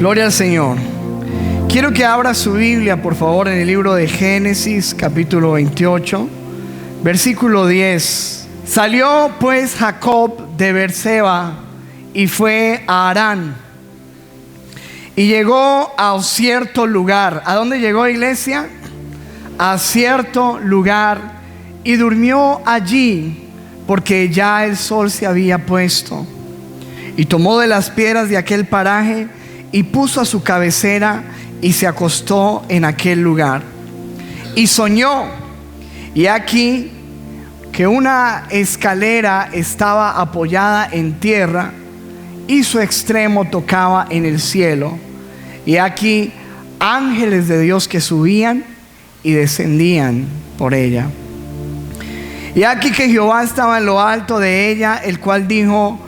Gloria al Señor. Quiero que abra su Biblia, por favor, en el libro de Génesis, capítulo 28, versículo 10. Salió pues Jacob de Beerseba y fue a Harán. Y llegó a cierto lugar. ¿A dónde llegó, iglesia? A cierto lugar. Y durmió allí, porque ya el sol se había puesto. Y tomó de las piedras de aquel paraje y puso a su cabecera y se acostó en aquel lugar. Y soñó, y aquí que una escalera estaba apoyada en tierra y su extremo tocaba en el cielo. Y aquí ángeles de Dios que subían y descendían por ella. Y aquí que Jehová estaba en lo alto de ella, el cual dijo: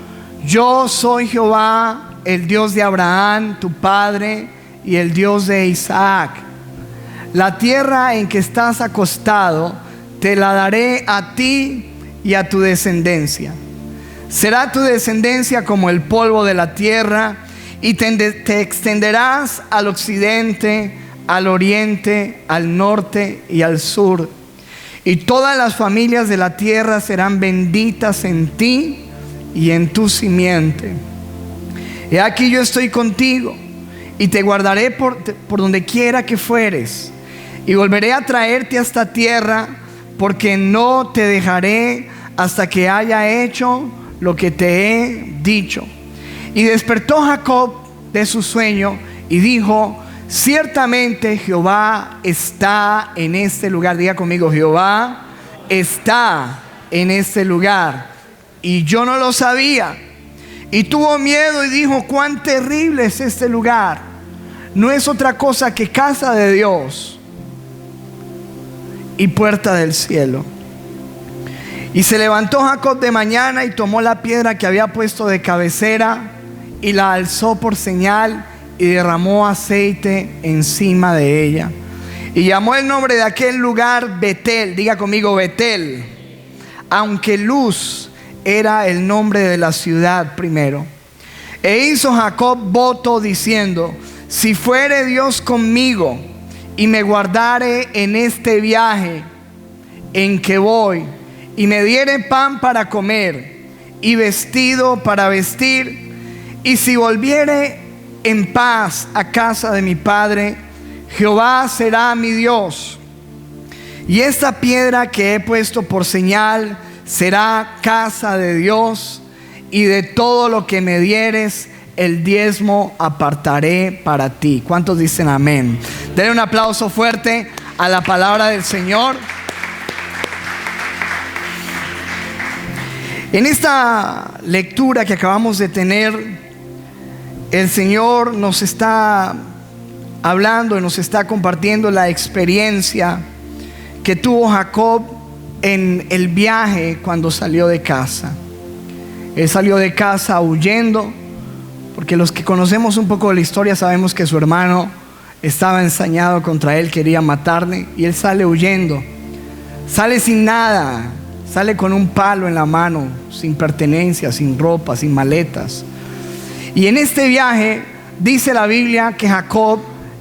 yo soy Jehová, el Dios de Abraham, tu padre, y el Dios de Isaac. La tierra en que estás acostado te la daré a ti y a tu descendencia. Será tu descendencia como el polvo de la tierra, y te extenderás al occidente, al oriente, al norte y al sur. Y todas las familias de la tierra serán benditas en ti y en tu simiente. He aquí yo estoy contigo y te guardaré por donde quiera que fueres, y volveré a traerte a esta tierra, porque no te dejaré hasta que haya hecho lo que te he dicho. Y despertó Jacob de su sueño y dijo: ciertamente Jehová está en este lugar. Diga conmigo: Jehová está en este lugar, y yo no lo sabía. Y tuvo miedo y dijo: cuán terrible es este lugar. No es otra cosa que casa de Dios y puerta del cielo. Y se levantó Jacob de mañana y tomó la piedra que había puesto de cabecera y la alzó por señal y derramó aceite encima de ella. Y llamó el nombre de aquel lugar Betel. Diga conmigo: Betel, aunque Luz era el nombre de la ciudad primero. E hizo Jacob voto diciendo: si fuere Dios conmigo y me guardare en este viaje en que voy, y me diere pan para comer y vestido para vestir, y si volviere en paz a casa de mi padre, Jehová será mi Dios, y esta piedra que he puesto por señal será casa de Dios, y de todo lo que me dieres el diezmo apartaré para ti. ¿Cuántos dicen amén? Denle un aplauso fuerte a la palabra del Señor. En esta lectura que acabamos de tener, el Señor nos está hablando y nos está compartiendo la experiencia que tuvo Jacob en el viaje cuando salió de casa. Él salió de casa huyendo, porque los que conocemos un poco de la historia sabemos que su hermano estaba ensañado contra él, quería matarle, y él sale huyendo. Sale sin nada, sale con un palo en la mano, sin pertenencia, sin ropa, sin maletas. Y en este viaje dice la Biblia que Jacob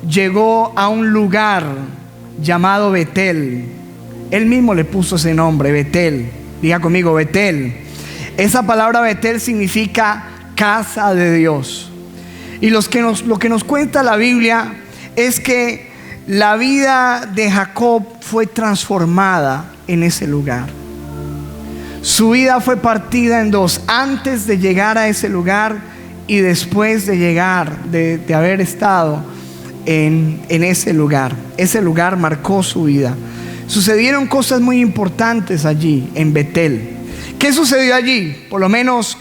llegó a un lugar llamado Betel. Él mismo le puso ese nombre, Betel. Diga conmigo: Betel. Esa palabra Betel significa casa de Dios. Y lo que nos cuenta la Biblia es que la vida de Jacob fue transformada en ese lugar. Su vida fue partida en dos: antes de llegar a ese lugar y después de llegar, de haber estado en ese lugar. Ese lugar marcó su vida. Sucedieron cosas muy importantes allí en Betel. ¿Qué sucedió allí? Por lo menos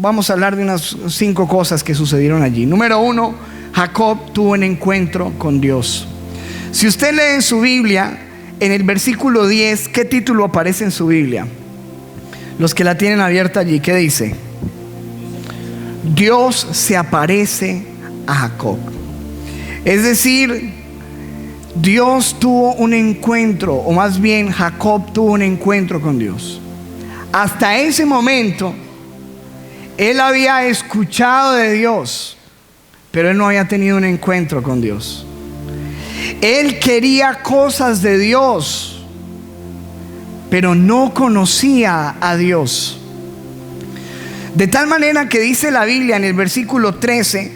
vamos a hablar de unas 5 cosas que sucedieron allí. Número 1, Jacob tuvo un encuentro con Dios. Si usted lee en su Biblia, en el versículo 10, ¿qué título aparece en su Biblia? Los que la tienen abierta allí, ¿qué dice? Dios se aparece a Jacob. Es decir, Dios tuvo un encuentro, o más bien Jacob tuvo un encuentro con Dios. Hasta ese momento, él había escuchado de Dios, pero él no había tenido un encuentro con Dios. Él quería cosas de Dios, pero no conocía a Dios. De tal manera que dice la Biblia en el versículo 13,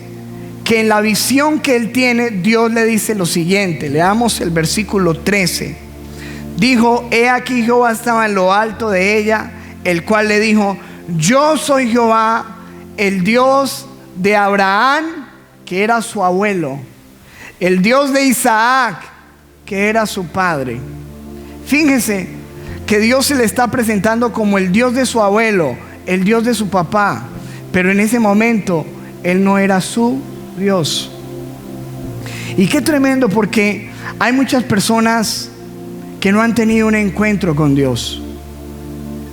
que en la visión que él tiene, Dios le dice lo siguiente. Leamos el versículo 13. Dijo: he aquí Jehová estaba en lo alto de ella, el cual le dijo: yo soy Jehová, el Dios de Abraham, que era su abuelo, el Dios de Isaac, que era su padre. Fíjense que Dios se le está presentando como el Dios de su abuelo, el Dios de su papá, pero en ese momento él no era su Dios. Y qué tremendo, porque hay muchas personas que no han tenido un encuentro con Dios.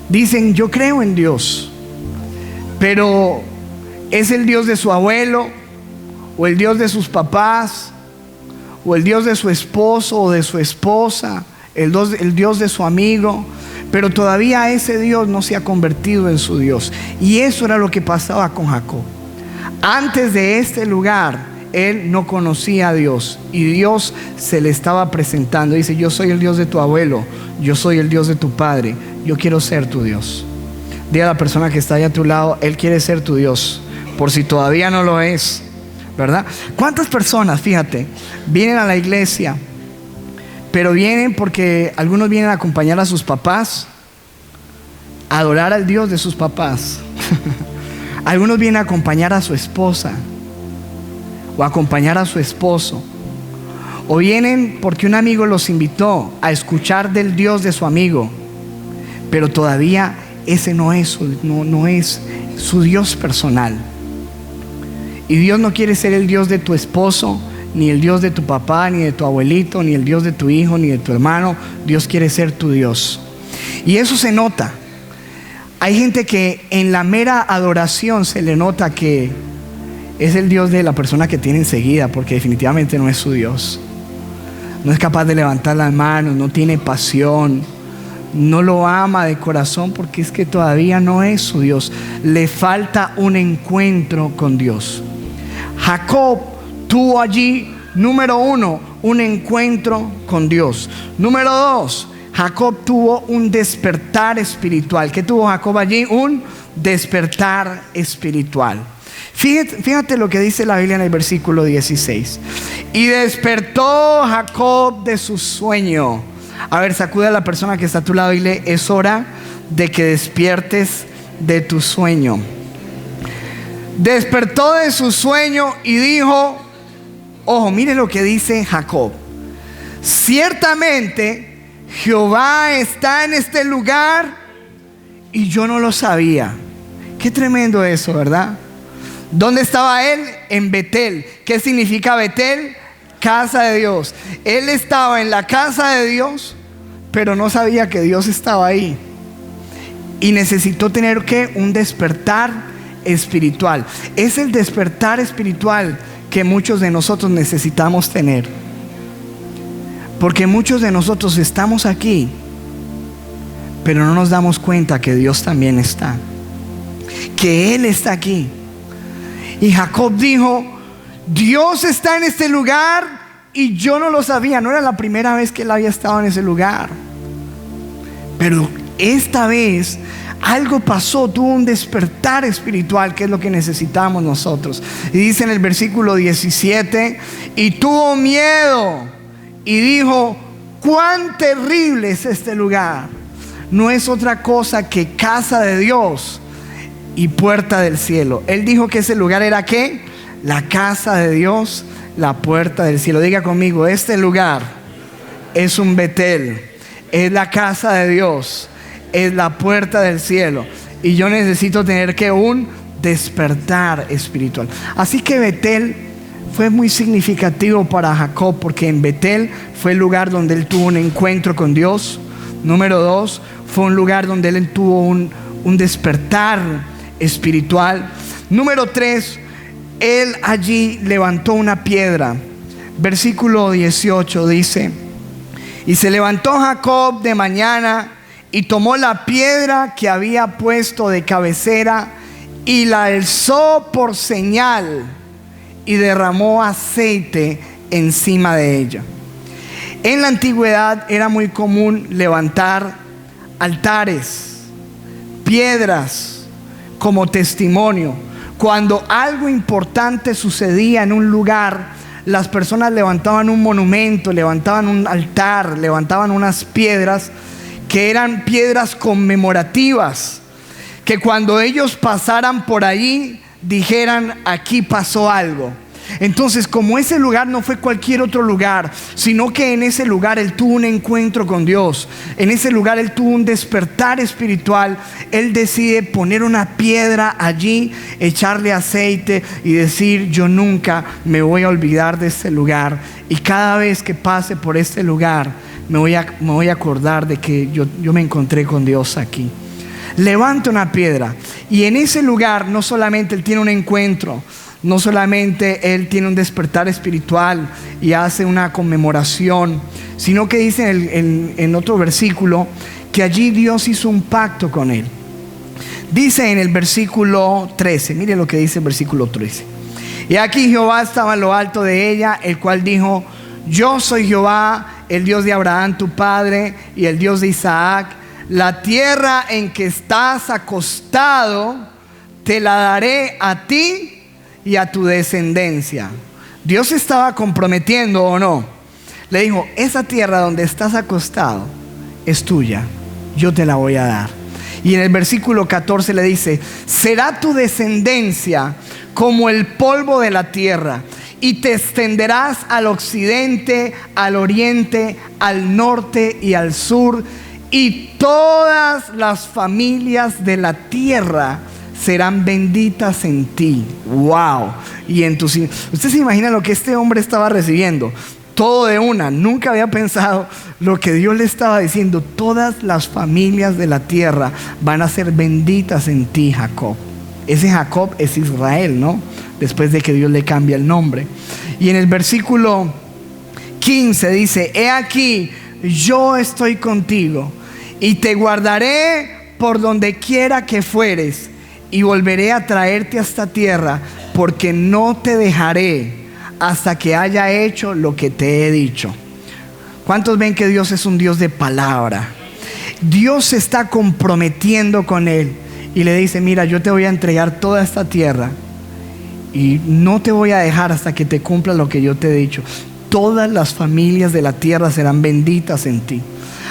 Dicen: yo creo en Dios, pero es el Dios de su abuelo, o el Dios de sus papás, o el Dios de su esposo o de su esposa, el Dios de su amigo, pero todavía ese Dios no se ha convertido en su Dios. Y eso era lo que pasaba con Jacob. Antes de este lugar, él no conocía a Dios, y Dios se le estaba presentando. Dice: yo soy el Dios de tu abuelo, yo soy el Dios de tu padre, yo quiero ser tu Dios. Dile a la persona que está ahí a tu lado: él quiere ser tu Dios, por si todavía no lo es, ¿verdad? ¿Cuántas personas, fíjate, vienen a la iglesia, pero vienen porque algunos vienen a acompañar a sus papás, a adorar al Dios de sus papás? Algunos vienen a acompañar a su esposa, o a acompañar a su esposo, o vienen porque un amigo los invitó a escuchar del Dios de su amigo, pero todavía ese no es su Dios personal. Y Dios no quiere ser el Dios de tu esposo, ni el Dios de tu papá, ni de tu abuelito, ni el Dios de tu hijo, ni de tu hermano. Dios quiere ser tu Dios. Y eso se nota. Hay gente que en la mera adoración se le nota que es el Dios de la persona que tiene enseguida, porque definitivamente no es su Dios. No es capaz de levantar las manos, no tiene pasión, no lo ama de corazón, porque es que todavía no es su Dios. Le falta un encuentro con Dios. Jacob tuvo allí, número 1, un encuentro con Dios. Número 2, Jacob tuvo un despertar espiritual. ¿Qué tuvo Jacob allí? Un despertar espiritual. Fíjate lo que dice la Biblia en el versículo 16. Y despertó Jacob de su sueño. A ver, sacude a la persona que está a tu lado y dile: es hora de que despiertes de tu sueño. Despertó de su sueño y dijo, ojo, mire lo que dice Jacob: ciertamente Jehová está en este lugar y yo no lo sabía. Qué tremendo eso, ¿verdad? ¿Dónde estaba él? En Betel. ¿Qué significa Betel? Casa de Dios. Él estaba en la casa de Dios, pero no sabía que Dios estaba ahí. Y necesitó tener un despertar espiritual. Es el despertar espiritual que muchos de nosotros necesitamos tener. Porque muchos de nosotros estamos aquí, pero no nos damos cuenta que Dios también está, que Él está aquí. Y Jacob dijo: Dios está en este lugar y yo no lo sabía. No era la primera vez que él había estado en ese lugar, pero esta vez algo pasó, tuvo un despertar espiritual, que es lo que necesitamos nosotros. Y dice en el versículo 17: y tuvo miedo y dijo: cuán terrible es este lugar. No es otra cosa que casa de Dios y puerta del cielo. Él dijo que ese lugar era ¿qué? La casa de Dios, la puerta del cielo. Diga conmigo: este lugar es un Betel, es la casa de Dios, es la puerta del cielo. Y yo necesito tener un despertar espiritual. Así que Betel fue muy significativo para Jacob, porque en Betel fue el lugar donde él tuvo un encuentro con Dios. Número 2, fue un lugar donde él tuvo un despertar espiritual. Número 3, él allí levantó una piedra. Versículo 18 dice: y se levantó Jacob de mañana y tomó la piedra que había puesto de cabecera y la alzó por señal y derramó aceite encima de ella. En la antigüedad era muy común levantar altares, piedras como testimonio. Cuando algo importante sucedía en un lugar, las personas levantaban un monumento, levantaban un altar, levantaban unas piedras que eran piedras conmemorativas, que cuando ellos pasaran por allí dijeran: aquí pasó algo. Entonces, como ese lugar no fue cualquier otro lugar, sino que en ese lugar él tuvo un encuentro con Dios, en ese lugar él tuvo un despertar espiritual, él decide poner una piedra allí, echarle aceite y decir: yo nunca me voy a olvidar de este lugar, y cada vez que pase por este lugar me voy a acordar de que yo me encontré con Dios aquí. Levanta una piedra, y en ese lugar no solamente él tiene un encuentro, no solamente él tiene un despertar espiritual y hace una conmemoración, sino que dice en otro versículo que allí Dios hizo un pacto con él. Dice en el versículo 13, mire lo que dice el versículo 13: y aquí Jehová estaba en lo alto de ella, el cual dijo: yo soy Jehová, el Dios de Abraham tu padre y el Dios de Isaac. La tierra en que estás acostado te la daré a ti y a tu descendencia. Dios estaba comprometiendo, ¿o no? Le dijo: esa tierra donde estás acostado es tuya, yo te la voy a dar. Y en el versículo 14 le dice: será tu descendencia como el polvo de la tierra, y te extenderás al occidente, al oriente, al norte y al sur, y todas las familias de la tierra serán benditas en ti. Wow. Y en tus... Usted se imagina lo que este hombre estaba recibiendo, todo de una. Nunca había pensado lo que Dios le estaba diciendo: todas las familias de la tierra van a ser benditas en ti, Jacob. Ese Jacob es Israel, ¿no? Después de que Dios le cambia el nombre. Y en el versículo 15 dice: he aquí, yo estoy contigo y te guardaré por donde quiera que fueres, y volveré a traerte a esta tierra, porque no te dejaré hasta que haya hecho lo que te he dicho. ¿Cuántos ven que Dios es un Dios de palabra? Dios se está comprometiendo con él y le dice: mira, yo te voy a entregar toda esta tierra y no te voy a dejar hasta que te cumpla lo que yo te he dicho. Todas las familias de la tierra serán benditas en ti.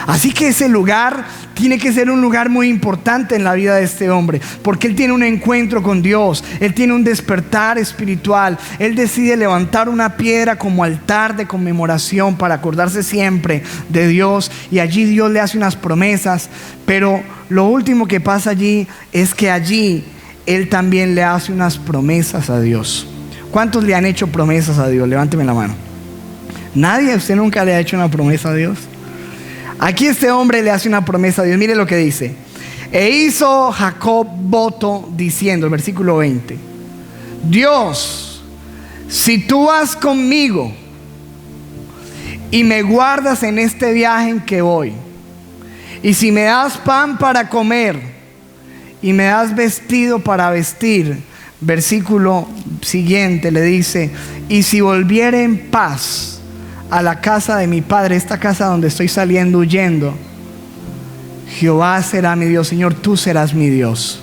Así que ese lugar tiene que ser un lugar muy importante en la vida de este hombre, porque él tiene un encuentro con Dios, él tiene un despertar espiritual. Él decide levantar una piedra como altar de conmemoración para acordarse siempre de Dios, y allí Dios le hace unas promesas. Pero lo último que pasa allí es que allí él también le hace unas promesas a Dios. ¿Cuántos le han hecho promesas a Dios? Levánteme la mano. Nadie. ¿Usted nunca le ha hecho una promesa a Dios? Aquí este hombre le hace una promesa a Dios. Mire lo que dice: e hizo Jacob voto diciendo, el versículo 20: Dios, si tú vas conmigo y me guardas en este viaje en que voy, y si me das pan para comer y me das vestido para vestir, versículo siguiente le dice: y si volviere en paz a la casa de mi padre, esta casa donde estoy saliendo huyendo, Jehová será mi Dios. Señor, tú serás mi Dios.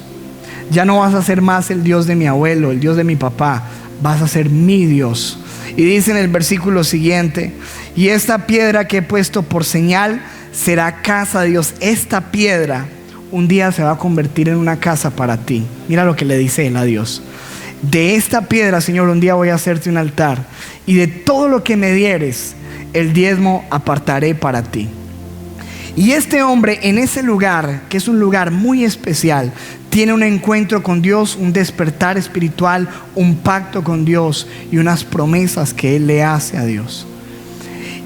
Ya no vas a ser más el Dios de mi abuelo, el Dios de mi papá, vas a ser mi Dios. Y dice en el versículo siguiente: y esta piedra que he puesto por señal será casa de Dios. Esta piedra un día se va a convertir en una casa para ti. Mira lo que le dice él a Dios: de esta piedra, Señor, un día voy a hacerte un altar, y de todo lo que me dieres, el diezmo apartaré para ti. Y este hombre, en ese lugar, que es un lugar muy especial, tiene un encuentro con Dios, un despertar espiritual, un pacto con Dios y unas promesas que él le hace a Dios.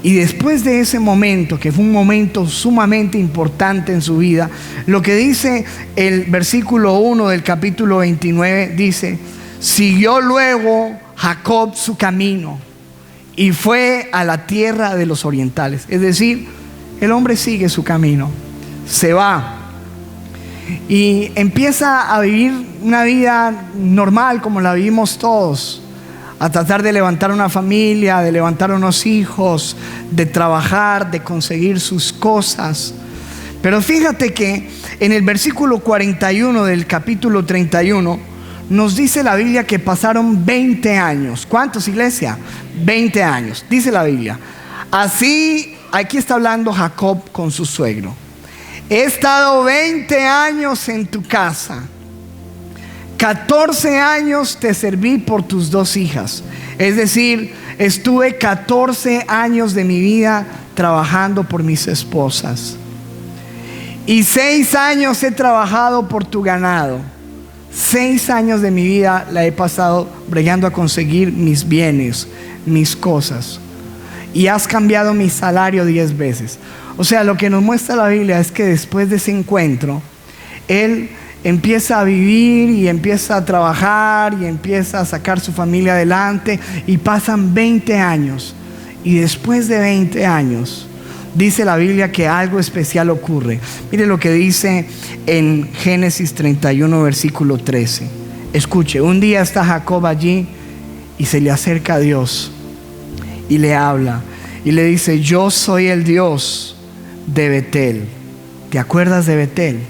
Y después de ese momento, que fue un momento sumamente importante en su vida, lo que dice el versículo 1 del capítulo 29, dice: siguió luego Jacob su camino y fue a la tierra de los orientales. Es decir, el hombre sigue su camino, se va y empieza a vivir una vida normal como la vivimos todos. a tratar de levantar una familia, de levantar unos hijos, de trabajar, de conseguir sus cosas. Pero fíjate que en el versículo 41 del capítulo 31 nos dice la Biblia que pasaron 20 años. ¿Cuántos, iglesia? 20 años, dice la Biblia. Así, aquí está hablando Jacob con su suegro. He estado 20 años en tu casa. 14 años te serví por tus 2 hijas. Es decir, estuve 14 años de mi vida trabajando por mis esposas. Y 6 años he trabajado por tu ganado. 6 años de mi vida la he pasado bregando a conseguir mis bienes, mis cosas. Y has cambiado mi salario 10 veces. O sea, lo que nos muestra la Biblia es que después de ese encuentro, él empieza a vivir y empieza a trabajar y empieza a sacar su familia adelante, y pasan 20 años. Y después de 20 años, dice la Biblia que algo especial ocurre. Mire lo que dice en Génesis 31, versículo 13. Escuche, un día está Jacob allí y se le acerca a Dios y le habla y le dice: yo soy el Dios de Betel. ¿Te acuerdas de Betel?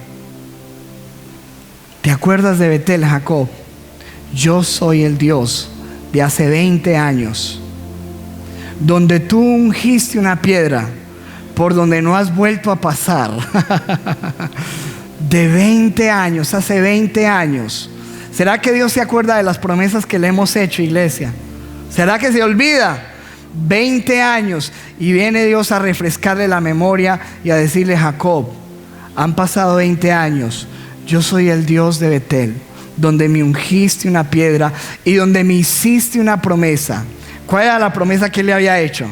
¿Te acuerdas de Betel, Jacob? Yo soy el Dios de hace 20 años, donde tú ungiste una piedra por donde no has vuelto a pasar. De 20 años, hace 20 años. ¿Será que Dios se acuerda de las promesas que le hemos hecho, iglesia? ¿Será que se olvida? 20 años, y viene Dios a refrescarle la memoria y a decirle: Jacob, han pasado 20 años. Yo soy el Dios de Betel, donde me ungiste una piedra y donde me hiciste una promesa. ¿Cuál era la promesa que le había hecho?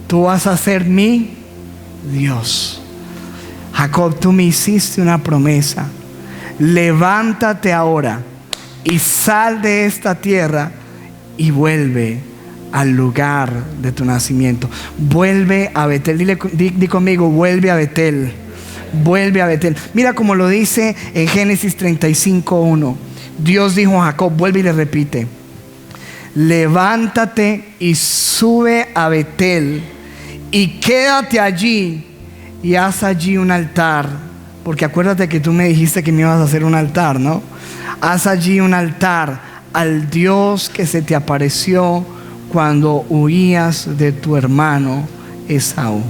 Tú vas a ser mi Dios. Jacob, tú me hiciste una promesa. Levántate ahora y sal de esta tierra y vuelve al lugar de tu nacimiento. Vuelve a Betel. Di conmigo: vuelve a Betel. Vuelve a Betel. Mira como lo dice en Génesis 35:1. Dios dijo a Jacob, vuelve y le repite: levántate y sube a Betel y quédate allí y haz allí un altar. Porque acuérdate que tú me dijiste que me ibas a hacer un altar, ¿no? Haz allí un altar al Dios que se te apareció cuando huías de tu hermano Esaú.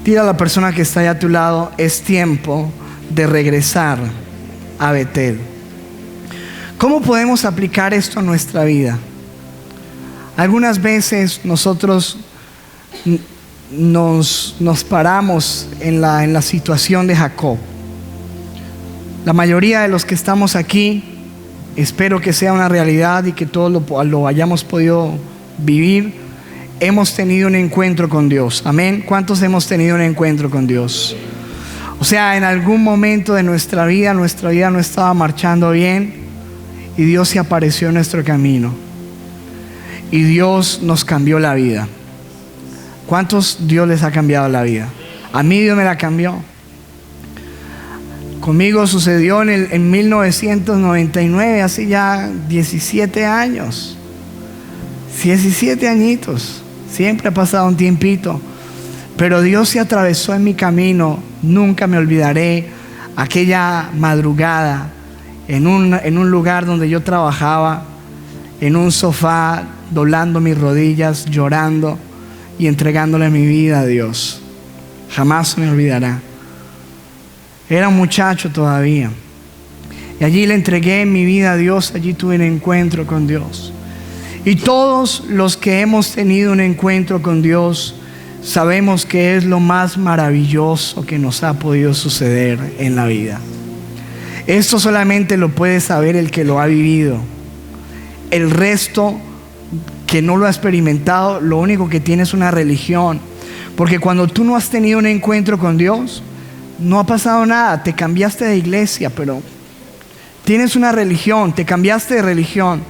Dile a la persona que está allá a tu lado: es tiempo de regresar a Betel. ¿Cómo podemos aplicar esto a nuestra vida? Algunas veces nosotros nos paramos en la situación de Jacob. La mayoría de los que estamos aquí, espero que sea una realidad y que todos lo hayamos podido vivir, hemos tenido un encuentro con Dios. Amén. ¿Cuántos hemos tenido un encuentro con Dios? O sea, en algún momento de nuestra vida no estaba marchando bien y Dios se apareció en nuestro camino y Dios nos cambió la vida. ¿Cuántos Dios les ha cambiado la vida? A mí Dios me la cambió. Conmigo sucedió en 1999, hace ya 17 años. 17 añitos. Siempre ha pasado un tiempito, pero Dios se atravesó en mi camino. Nunca me olvidaré aquella madrugada en un lugar donde yo trabajaba, en un sofá, doblando mis rodillas, llorando y entregándole mi vida a Dios. Jamás me olvidará. Era un muchacho todavía y allí le entregué mi vida a Dios. Allí tuve un encuentro con Dios. Y todos los que hemos tenido un encuentro con Dios sabemos que es lo más maravilloso que nos ha podido suceder en la vida. Esto solamente lo puede saber el que lo ha vivido. El resto que no lo ha experimentado, lo único que tiene es una religión. Porque cuando tú no has tenido un encuentro con Dios, no ha pasado nada. Te cambiaste de iglesia, pero tienes una religión, te cambiaste de religión.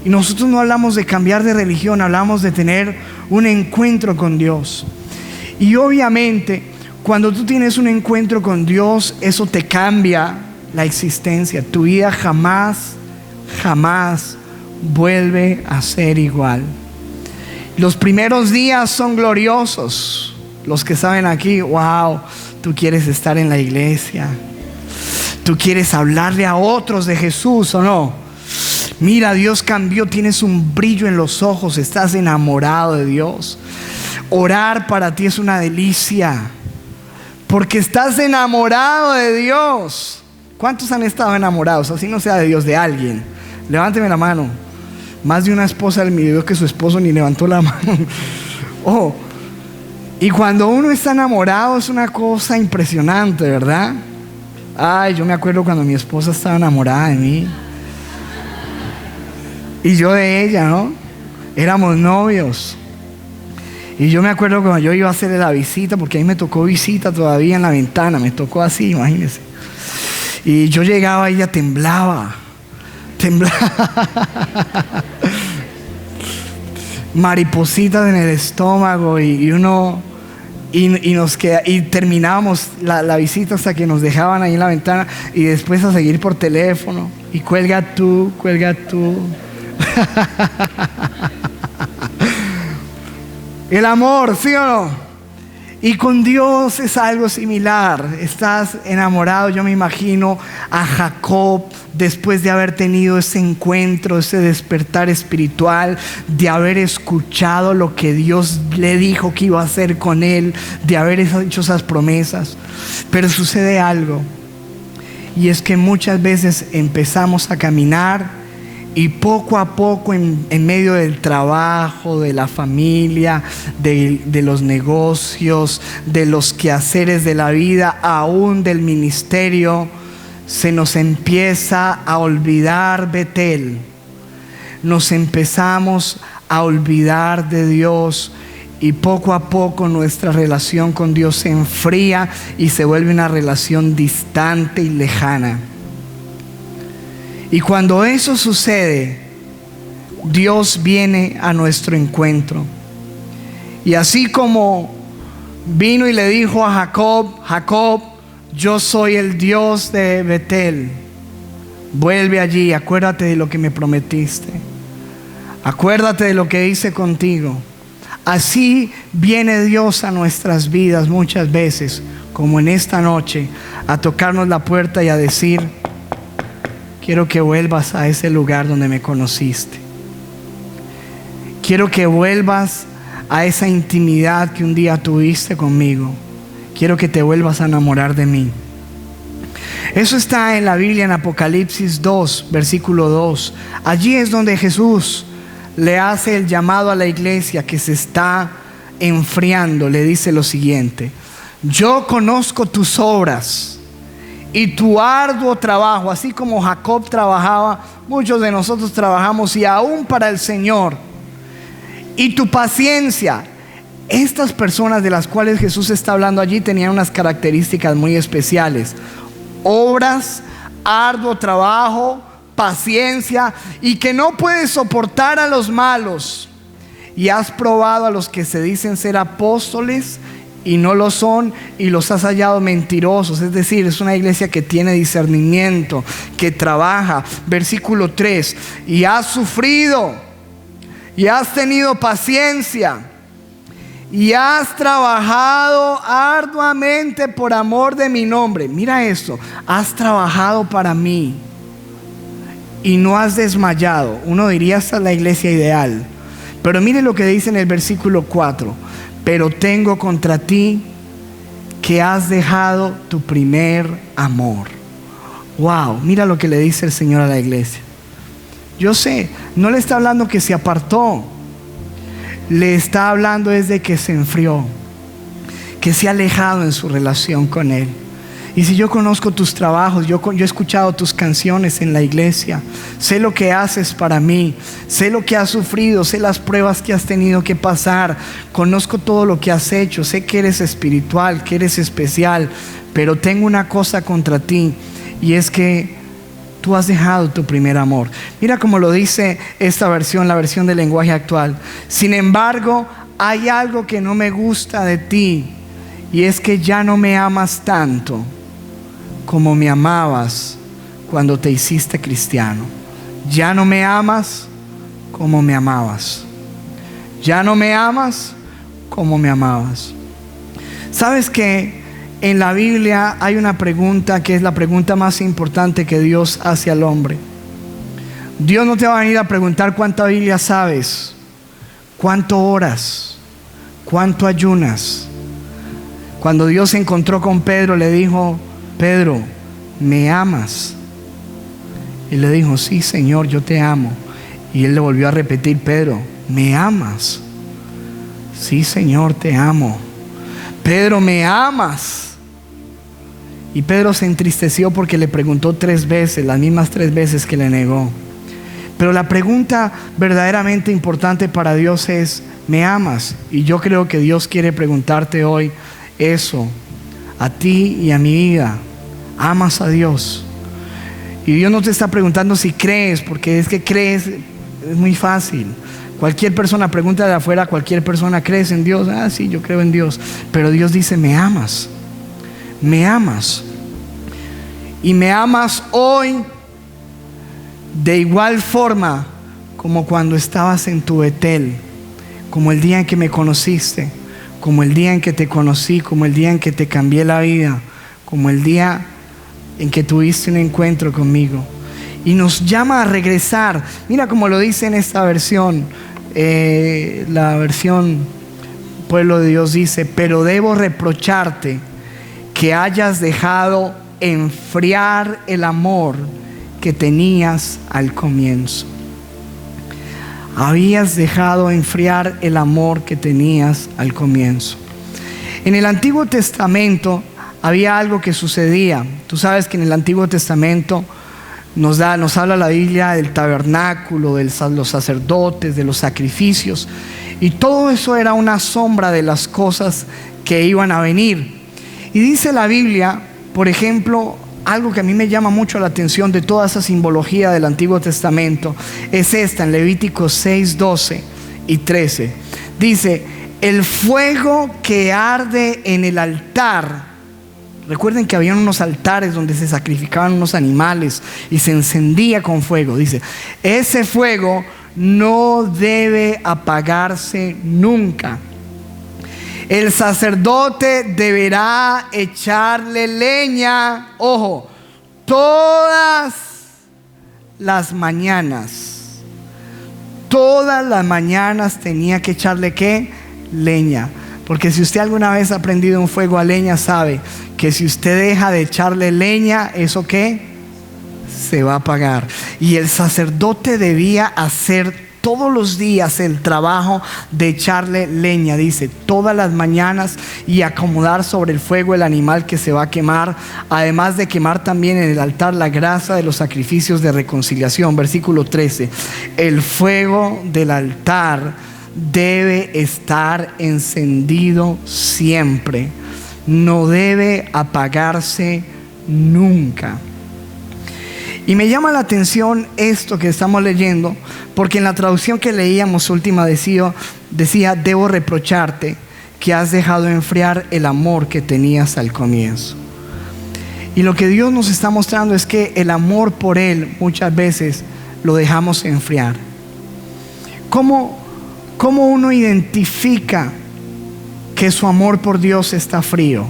Y nosotros no hablamos de cambiar de religión, hablamos de tener un encuentro con Dios. Y obviamente, cuando tú tienes un encuentro con Dios, eso te cambia la existencia. Tu vida jamás vuelve a ser igual. Los primeros días son gloriosos. Los que saben aquí, wow, tú quieres estar en la iglesia. Tú quieres hablarle a otros de Jesús, ¿o no? Mira, Dios cambió, tienes un brillo en los ojos, estás enamorado de Dios. Orar para ti es una delicia, porque estás enamorado de Dios. ¿Cuántos han estado enamorados? Así no sea de Dios, de alguien. Levánteme la mano. Más de una esposa me dijo que su esposo ni levantó la mano. Oh, y cuando uno está enamorado es una cosa impresionante, ¿verdad? Ay, yo me acuerdo cuando mi esposa estaba enamorada de mí. Y yo de ella, ¿no? Éramos novios. Y yo me acuerdo cuando yo iba a hacerle la visita, porque ahí me tocó visita todavía en la ventana, me tocó así, imagínense. Y yo llegaba y ella temblaba. Maripositas en el estómago y terminábamos la visita hasta que nos dejaban ahí en la ventana y después a seguir por teléfono. Y cuelga tú. El amor, ¿sí o no? Y con Dios es algo similar. Estás enamorado. Yo me imagino a Jacob después de haber tenido ese encuentro, ese despertar espiritual, de haber escuchado lo que Dios le dijo que iba a hacer con él, de haber hecho esas promesas. Pero sucede algo, y es que muchas veces empezamos a caminar y poco a poco en medio del trabajo, de la familia, de los negocios, de los quehaceres de la vida, aún del ministerio, se nos empieza a olvidar Betel. Nos empezamos a olvidar de Dios y poco a poco nuestra relación con Dios se enfría y se vuelve una relación distante y lejana. Y cuando eso sucede, Dios viene a nuestro encuentro. Y así como vino y le dijo a Jacob: Jacob, yo soy el Dios de Betel, vuelve allí, acuérdate de lo que me prometiste, acuérdate de lo que hice contigo. Así viene Dios a nuestras vidas muchas veces, como en esta noche, a tocarnos la puerta y a decir: quiero que vuelvas a ese lugar donde me conociste. Quiero que vuelvas a esa intimidad que un día tuviste conmigo. Quiero que te vuelvas a enamorar de mí. Eso está en la Biblia, en Apocalipsis 2, versículo 2. Allí es donde Jesús le hace el llamado a la iglesia que se está enfriando. Le dice lo siguiente: yo conozco tus obras y tu arduo trabajo. Así como Jacob trabajaba, muchos de nosotros trabajamos, y aún para el Señor. Y tu paciencia. Estas personas de las cuales Jesús está hablando allí tenían unas características muy especiales: obras, arduo trabajo, paciencia, y que no puedes soportar a los malos. Y has probado a los que se dicen ser apóstoles y no lo son, y los has hallado mentirosos. Es decir, es una iglesia que tiene discernimiento, que trabaja. Versículo 3: y has sufrido, y has tenido paciencia, y has trabajado arduamente por amor de mi nombre. Mira esto: has trabajado para mí y no has desmayado. Uno diría, esta es la iglesia ideal. Pero mire lo que dice en el versículo 4: pero tengo contra ti que has dejado tu primer amor. Wow, mira lo que le dice el Señor a la iglesia. Yo sé, no le está hablando que se apartó, le está hablando es de que se enfrió, que se ha alejado en su relación con Él. Y si yo conozco tus trabajos, yo he escuchado tus canciones en la iglesia, sé lo que haces para mí, sé lo que has sufrido, sé las pruebas que has tenido que pasar, conozco todo lo que has hecho, sé que eres espiritual, que eres especial, pero tengo una cosa contra ti, y es que tú has dejado tu primer amor. Mira cómo lo dice esta versión, la versión del lenguaje actual: sin embargo, hay algo que no me gusta de ti, y es que ya no me amas tanto como me amabas cuando te hiciste cristiano. Ya no me amas como me amabas. Ya no me amas como me amabas. ¿Sabes que en la Biblia hay una pregunta que es la pregunta más importante que Dios hace al hombre? Dios no te va a venir a preguntar cuánta Biblia sabes, cuánto oras, cuánto ayunas. Cuando Dios se encontró con Pedro, le dijo: Pedro, ¿me amas? Y le dijo: sí, Señor, yo te amo. Y él le volvió a repetir: Pedro, ¿me amas? Sí, Señor, te amo. Pedro, ¿me amas? Y Pedro se entristeció porque le preguntó 3 veces, las mismas 3 veces que le negó. Pero la pregunta verdaderamente importante para Dios es: ¿me amas? Y yo creo que Dios quiere preguntarte hoy eso, a ti y a mi vida. ¿Amas a Dios? Y Dios no te está preguntando si crees, porque es que crees es muy fácil. Cualquier persona pregunta de afuera, cualquier persona: ¿crees en Dios? Ah, sí, yo creo en Dios. Pero Dios dice: ¿me amas? ¿Me amas? Y me amas hoy de igual forma como cuando estabas en tu Betel, como el día en que me conociste, como el día en que te conocí, como el día en que te cambié la vida, como el día en que tuviste un encuentro conmigo. Y nos llama a regresar. Mira cómo lo dice en esta versión, la versión Pueblo de Dios dice: pero debo reprocharte que hayas dejado enfriar el amor que tenías al comienzo. Habías dejado enfriar el amor que tenías al comienzo. En el Antiguo Testamento había algo que sucedía. Tú sabes que en el Antiguo Testamento nos habla la Biblia del tabernáculo, de los sacerdotes, de los sacrificios, y todo eso era una sombra de las cosas que iban a venir. Y dice la Biblia, por ejemplo, algo que a mí me llama mucho la atención de toda esa simbología del Antiguo Testamento, es esta, en Levíticos 6, 12 y 13. Dice: el fuego que arde en el altar. Recuerden que habían unos altares donde se sacrificaban unos animales y se encendía con fuego. Dice: ese fuego no debe apagarse nunca. El sacerdote deberá echarle leña, ojo, todas las mañanas. Todas las mañanas tenía que echarle ¿qué? Leña. Porque si usted alguna vez ha prendido un fuego a leña, sabe que si usted deja de echarle leña, ¿eso qué? Se va a apagar. Y el sacerdote debía hacer todos los días el trabajo de echarle leña, dice, todas las mañanas, y acomodar sobre el fuego el animal que se va a quemar, además de quemar también en el altar la grasa de los sacrificios de reconciliación. Versículo 13: el fuego del altar debe estar encendido siempre, no debe apagarse nunca. Y me llama la atención esto que estamos leyendo, porque en la traducción que leíamos última decía: debo reprocharte que has dejado enfriar el amor que tenías al comienzo. Y lo que Dios nos está mostrando es que el amor por Él muchas veces lo dejamos enfriar. ¿Cómo uno identifica que su amor por Dios está frío?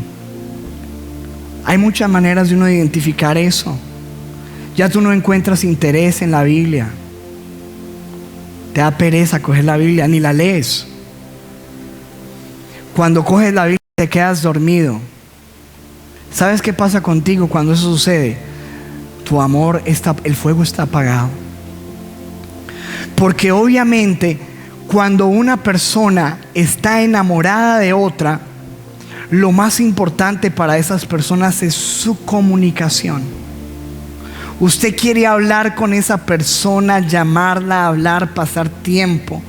Hay muchas maneras de uno identificar eso. Ya tú no encuentras interés en la Biblia. Te da pereza coger la Biblia, ni la lees. Cuando coges la Biblia te quedas dormido. ¿Sabes qué pasa contigo cuando eso sucede? Tu amor el fuego está apagado. Porque obviamente cuando una persona está enamorada de otra, lo más importante para esas personas es su comunicación. Usted quiere hablar con esa persona, llamarla, hablar, pasar tiempo.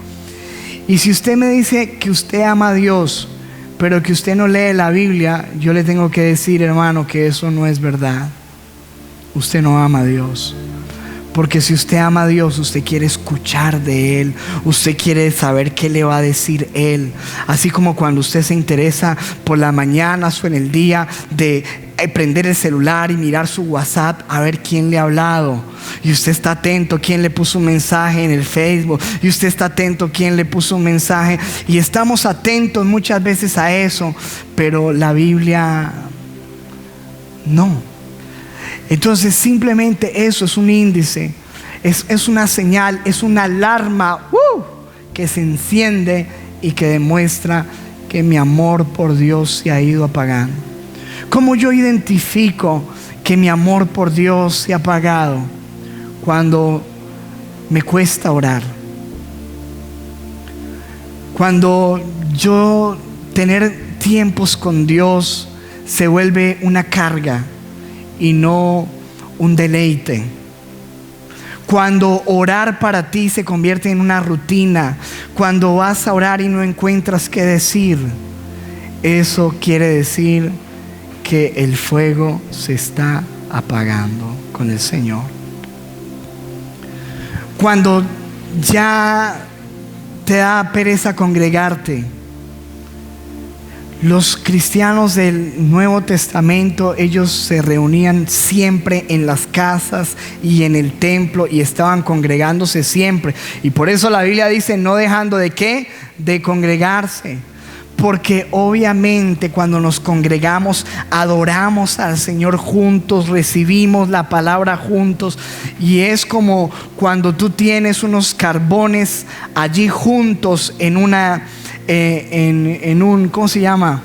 Y si usted me dice que usted ama a Dios, pero que usted no lee la Biblia, yo le tengo que decir, hermano, que eso no es verdad. Usted no ama a Dios. Porque si usted ama a Dios, usted quiere escuchar de Él. Usted quiere saber qué le va a decir Él. Así como cuando usted se interesa por la mañana o en el día de prender el celular y mirar su WhatsApp a ver quién le ha hablado. y usted está atento quién le puso un mensaje en el Facebook, y usted está atento quién le puso un mensaje, y estamos atentos muchas veces a eso, pero la Biblia no. Entonces simplemente eso es un índice, es una señal, es una alarma que se enciende y que demuestra que mi amor por Dios se ha ido apagando. ¿Cómo yo identifico que mi amor por Dios se ha apagado? Cuando me cuesta orar, cuando yo tener tiempos con Dios se vuelve una carga y no un deleite. Cuando orar para ti se convierte en una rutina, cuando vas a orar y no encuentras qué decir, eso quiere decir que el fuego se está apagando con el Señor. Cuando ya te da pereza congregarte, los cristianos del Nuevo Testamento, ellos se reunían siempre en las casas y en el templo y estaban congregándose siempre. Y por eso la Biblia dice, no dejando de ¿qué? De congregarse. Porque obviamente cuando nos congregamos, adoramos al Señor juntos, recibimos la palabra juntos. Y es como cuando tú tienes unos carbones allí juntos en una... en un, ¿cómo se llama?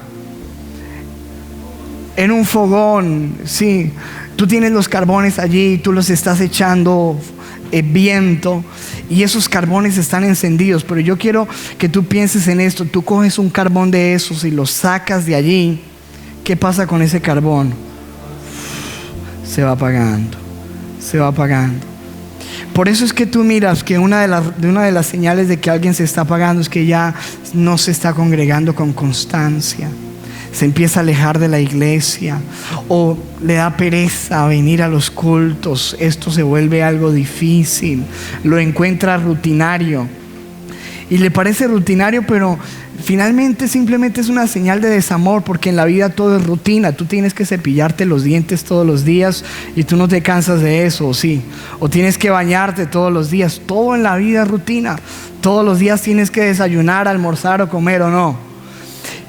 En un fogón, sí. Tú tienes los carbones allí, tú los estás echando viento y esos carbones están encendidos. Pero yo quiero que tú pienses en esto. Tú coges un carbón de esos y lo sacas de allí. ¿Qué pasa con ese carbón? Se va apagando, se va apagando. Por eso es que tú miras que una de las señales de que alguien se está apagando es que ya no se está congregando con constancia. Se empieza a alejar de la iglesia o le da pereza venir a los cultos. Esto se vuelve algo difícil. Lo encuentra rutinario y le parece rutinario, pero finalmente simplemente es una señal de desamor, porque en la vida todo es rutina. Tú tienes que cepillarte los dientes todos los días y tú no te cansas de eso, ¿o sí? O tienes que bañarte todos los días. Todo en la vida es rutina. Todos los días tienes que desayunar, almorzar o comer, ¿o no?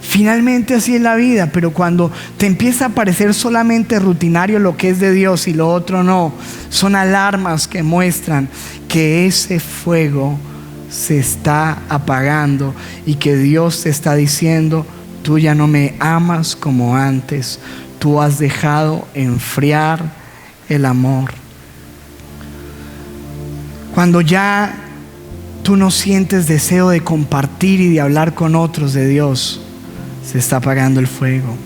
Finalmente así es la vida. Pero cuando te empieza a parecer solamente rutinario lo que es de Dios y lo otro no, son alarmas que muestran que ese fuego se está apagando y que Dios te está diciendo: tú ya no me amas como antes, tú has dejado enfriar el amor. Cuando ya tú no sientes deseo de compartir y de hablar con otros de Dios, se está apagando el fuego.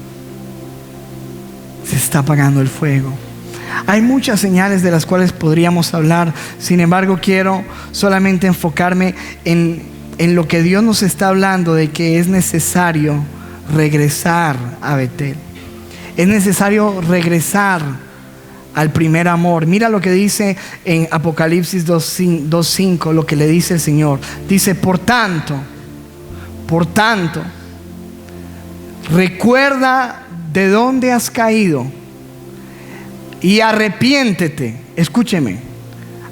Se está apagando el fuego. Hay muchas señales de las cuales podríamos hablar. Sin embargo, quiero solamente enfocarme en lo que Dios nos está hablando, de que es necesario regresar a Betel. Es necesario regresar al primer amor. Mira lo que dice en Apocalipsis 2:5, lo que le dice el Señor. Dice: por tanto, recuerda de dónde has caído y arrepiéntete. Escúcheme,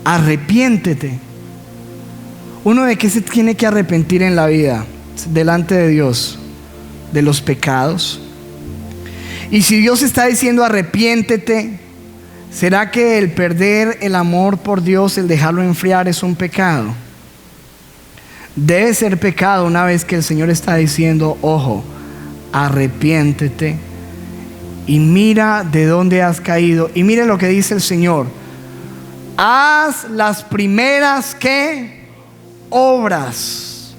arrepiéntete. ¿Uno de qué se tiene que arrepentir en la vida delante de Dios? De los pecados. Y si Dios está diciendo arrepiéntete, ¿será que el perder el amor por Dios, el dejarlo enfriar, es un pecado? Debe ser pecado una vez que el Señor está diciendo: ojo, arrepiéntete y mira de dónde has caído. Y mire lo que dice el Señor: haz las primeras ¿qué? Obras.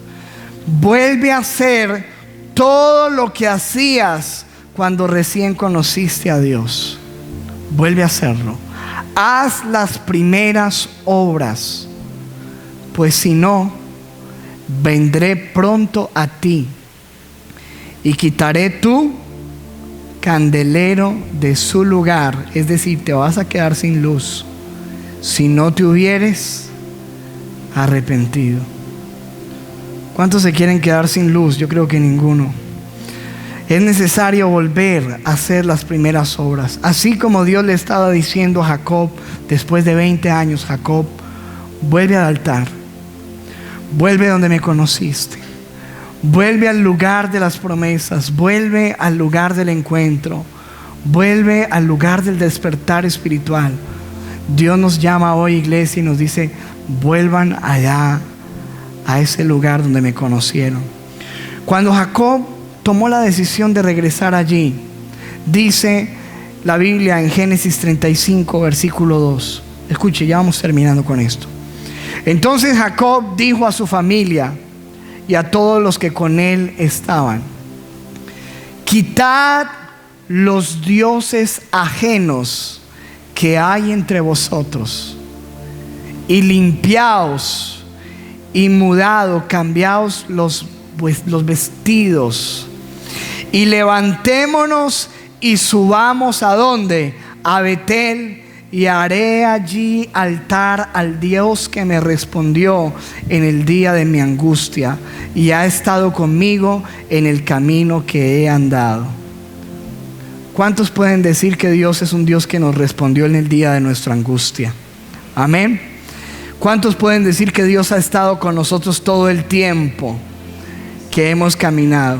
Vuelve a hacer todo lo que hacías cuando recién conociste a Dios. Vuelve a hacerlo. Haz las primeras obras, pues si no, vendré pronto a ti y quitaré tu candelero de su lugar. Es decir, te vas a quedar sin luz si no te hubieres arrepentido. ¿Cuántos se quieren quedar sin luz? Yo creo que ninguno. Es necesario volver a hacer las primeras obras. Así como Dios le estaba diciendo a Jacob, después de 20 años, Jacob, vuelve al altar. Vuelve donde me conociste. Vuelve al lugar de las promesas. Vuelve al lugar del encuentro. Vuelve al lugar del despertar espiritual. Dios nos llama hoy, iglesia, y nos dice, vuelvan allá, a ese lugar donde me conocieron. Cuando Jacob tomó la decisión de regresar allí, dice la Biblia en Génesis 35, versículo 2. Escuche, ya vamos terminando con esto. Entonces Jacob dijo a su familia y a todos los que con él estaban: quitad los dioses ajenos que hay entre vosotros, y limpiaos y mudado, cambiaos los vestidos, y levantémonos y subamos ¿a dónde? A Betel, y haré allí altar al Dios que me respondió en el día de mi angustia y ha estado conmigo en el camino que he andado. ¿Cuántos pueden decir que Dios es un Dios que nos respondió en el día de nuestra angustia? Amén. ¿Cuántos pueden decir que Dios ha estado con nosotros todo el tiempo que hemos caminado?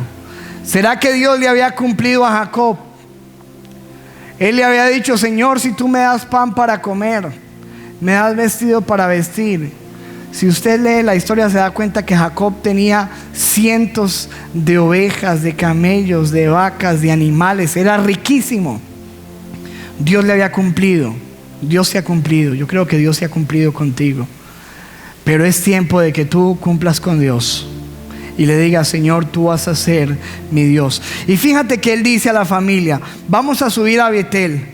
¿Será que Dios le había cumplido a Jacob? Él le había dicho: Señor, si tú me das pan para comer, me das vestido para vestir. Si usted lee la historia se da cuenta que Jacob tenía cientos de ovejas, de camellos, de vacas, de animales. Era riquísimo. Dios le había cumplido. Dios se ha cumplido. Yo creo que Dios se ha cumplido contigo. Pero es tiempo de que tú cumplas con Dios y le digas: Señor, tú vas a ser mi Dios. Y fíjate que él dice a la familia: vamos a subir a Betel,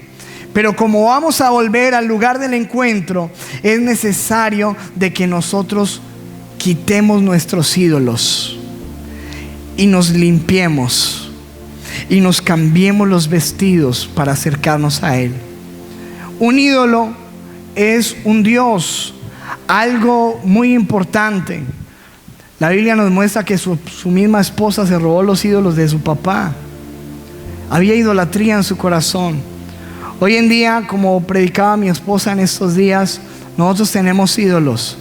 pero como vamos a volver al lugar del encuentro, es necesario de que nosotros quitemos nuestros ídolos y nos limpiemos y nos cambiemos los vestidos para acercarnos a Él. Un ídolo es un Dios, algo muy importante. La Biblia nos muestra que su misma esposa se robó los ídolos de su papá. Había idolatría en su corazón. Hoy en día, como predicaba mi esposa en estos días, nosotros tenemos ídolos.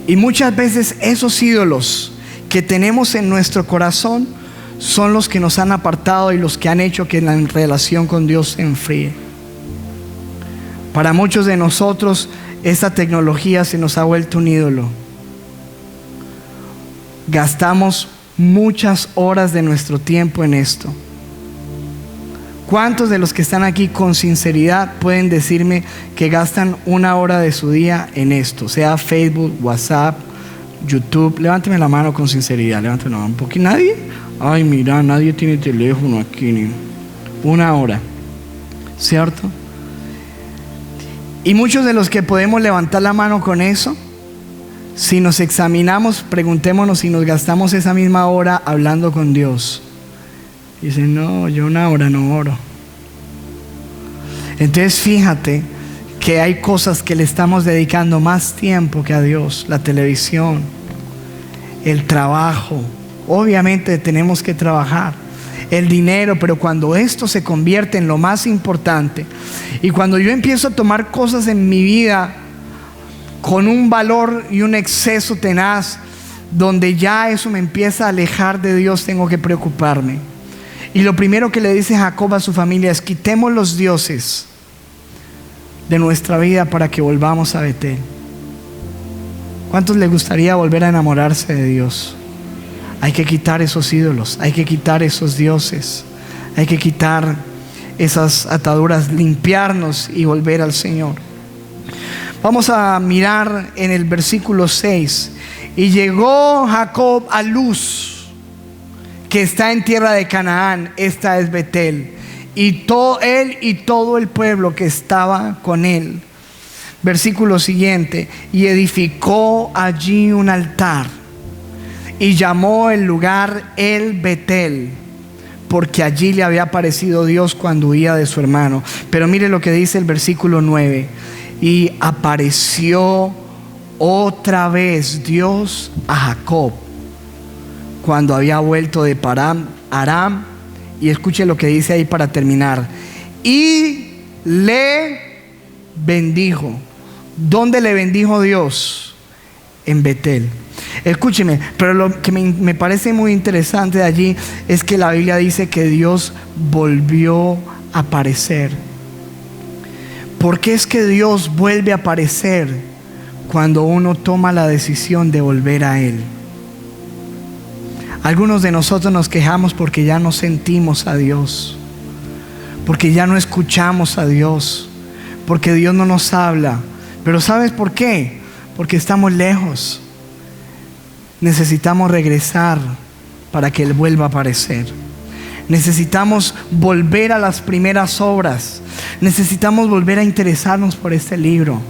Y muchas veces esos ídolos que tenemos en nuestro corazón son los que nos han apartado y los que han hecho que la relación con Dios se enfríe. Para muchos de nosotros, esta tecnología se nos ha vuelto un ídolo. Gastamos muchas horas de nuestro tiempo en esto. ¿Cuántos de los que están aquí con sinceridad pueden decirme que gastan una hora de su día en esto? Sea Facebook, WhatsApp, YouTube. Levánteme la mano con sinceridad. Levánteme la mano un poquito. ¿Nadie? Ay, mira, nadie tiene teléfono aquí. Ni una hora. ¿Cierto? Y muchos de los que podemos levantar la mano con eso, si nos examinamos, preguntémonos si nos gastamos esa misma hora hablando con Dios. Dicen: no, yo una hora no oro. Entonces fíjate que hay cosas que le estamos dedicando más tiempo que a Dios. La televisión, el trabajo. Obviamente tenemos que trabajar. El dinero, pero cuando esto se convierte en lo más importante, y cuando yo empiezo a tomar cosas en mi vida con un valor y un exceso tenaz, donde ya eso me empieza a alejar de Dios, tengo que preocuparme. Y lo primero que le dice Jacob a su familia es: quitemos los dioses de nuestra vida para que volvamos a Betel. ¿Cuántos les gustaría volver a enamorarse de Dios? Hay que quitar esos ídolos, hay que quitar esos dioses, hay que quitar esas ataduras, limpiarnos y volver al Señor. Vamos a mirar en el versículo 6. Y llegó Jacob a Luz, que está en tierra de Canaán. Esta es Betel. Y él y todo el pueblo que estaba con él. Versículo siguiente. Y edificó allí un altar y llamó el lugar El Betel, porque allí le había aparecido Dios cuando huía de su hermano. Pero mire lo que dice el versículo 9. Y apareció otra vez Dios a Jacob cuando había vuelto de Parán Aram. Y escuche lo que dice ahí para terminar. Y le bendijo. ¿Dónde le bendijo Dios? En Betel. Escúcheme, pero lo que me parece muy interesante de allí es que la Biblia dice que Dios volvió a aparecer. ¿Por qué es que Dios vuelve a aparecer cuando uno toma la decisión de volver a Él? Algunos de nosotros nos quejamos porque ya no sentimos a Dios, porque ya no escuchamos a Dios, porque Dios no nos habla. Pero ¿sabes por qué? Porque estamos lejos. Necesitamos regresar para que Él vuelva a aparecer. Necesitamos volver a las primeras obras. Necesitamos volver a interesarnos por este libro.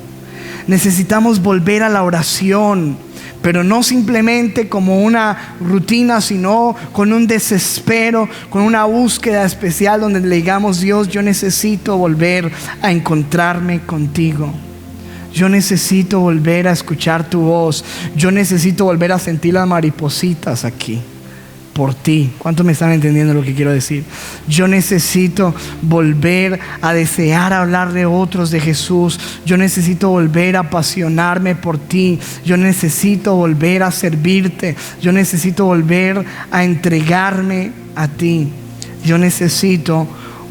Necesitamos volver a la oración, pero no simplemente como una rutina, sino con un desespero, con una búsqueda especial donde le digamos: Dios, yo necesito volver a encontrarme contigo. Yo necesito volver a escuchar tu voz. Yo necesito volver a sentir las maripositas aquí por ti. ¿Cuántos me están entendiendo lo que quiero decir? Yo necesito volver a desear hablar de otros de Jesús. Yo necesito volver a apasionarme por ti. Yo necesito volver a servirte. Yo necesito volver a entregarme a ti. Yo necesito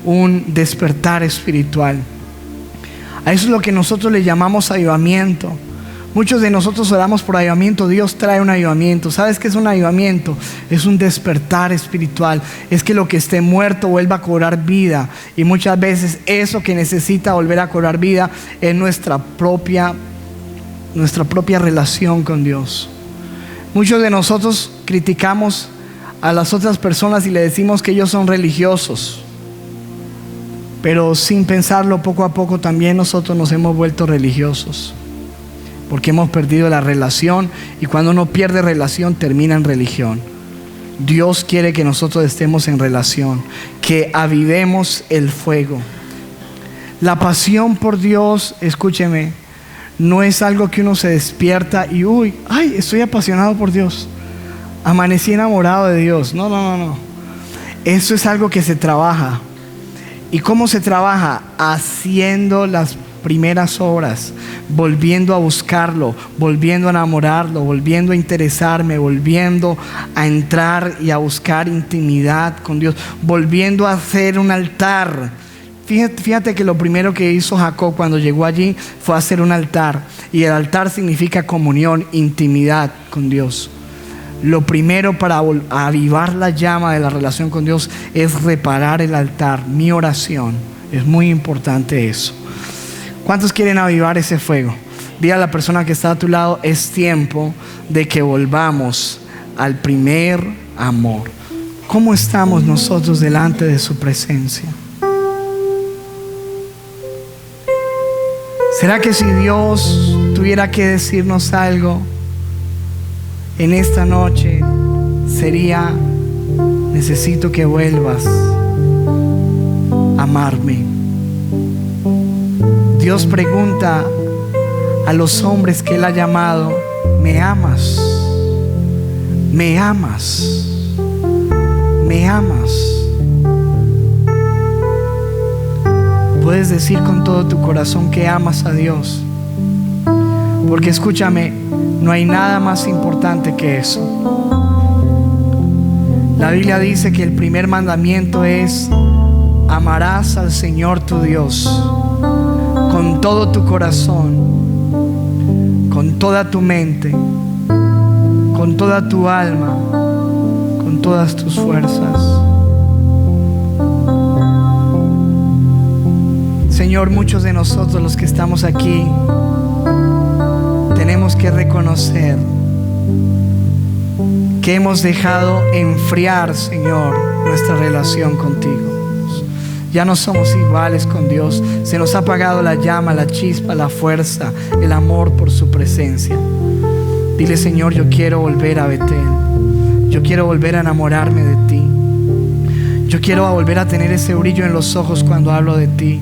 un despertar espiritual. A eso es lo que nosotros le llamamos avivamiento. Muchos de nosotros oramos por avivamiento. Dios trae un avivamiento. ¿Sabes qué es un avivamiento? Es un despertar espiritual. Es que lo que esté muerto vuelva a cobrar vida. Y muchas veces eso que necesita volver a cobrar vida es nuestra propia relación con Dios. Muchos de nosotros criticamos a las otras personas y le decimos que ellos son religiosos. Pero sin pensarlo, poco a poco también nosotros nos hemos vuelto religiosos. Porque hemos perdido la relación, y cuando uno pierde relación termina en religión. Dios quiere que nosotros estemos en relación, que avivemos el fuego. La pasión por Dios, escúcheme, no es algo que uno se despierta y estoy apasionado por Dios, amanecí enamorado de Dios. No. Eso es algo que se trabaja. ¿Y cómo se trabaja? Haciendo las primeras obras, volviendo a buscarlo, volviendo a enamorarlo, volviendo a interesarme, volviendo a entrar y a buscar intimidad con Dios, volviendo a hacer un altar. Fíjate que lo primero que hizo Jacob cuando llegó allí fue hacer un altar, y el altar significa comunión, intimidad con Dios. Lo primero para avivar la llama de la relación con Dios es reparar el altar. Mi oración, es muy importante eso. ¿Cuántos quieren avivar ese fuego? Dile a la persona que está a tu lado: es tiempo de que volvamos al primer amor. ¿Cómo estamos nosotros delante de su presencia? ¿Será que si Dios tuviera que decirnos algo en esta noche, sería: necesito que vuelvas a amarme? Dios pregunta a los hombres que Él ha llamado: ¿me amas? ¿Me amas? ¿Me amas? Puedes decir con todo tu corazón que amas a Dios, porque escúchame, no hay nada más importante que eso. La Biblia dice que el primer mandamiento es: amarás al Señor tu Dios con todo tu corazón, con toda tu mente, con toda tu alma, con todas tus fuerzas. Señor, muchos de nosotros los que estamos aquí tenemos que reconocer que hemos dejado enfriar, Señor, nuestra relación contigo. Ya no somos iguales con Dios. Se nos ha apagado la llama, la chispa, la fuerza, el amor por su presencia. Dile: Señor, yo quiero volver a Betel. Yo quiero volver a enamorarme de ti. Yo quiero volver a tener ese brillo en los ojos cuando hablo de ti.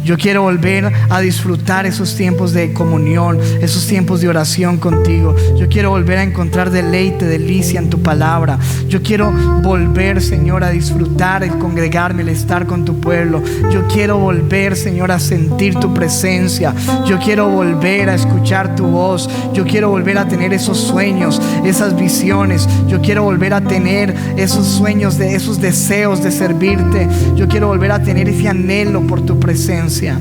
Yo quiero volver a disfrutar esos tiempos de comunión, esos tiempos de oración contigo. Yo quiero volver a encontrar deleite, delicia en tu palabra. Yo quiero volver, Señor, a disfrutar el congregarme, el estar con tu pueblo. Yo quiero volver, Señor, a sentir tu presencia. Yo quiero volver a escuchar tu voz. Yo quiero volver a tener esos sueños, esas visiones. Yo quiero volver a tener esos sueños, esos deseos de servirte. Yo quiero volver a tener ese anhelo por tu presencia.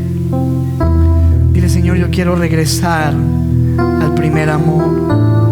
Dile: Señor, yo quiero regresar al primer amor.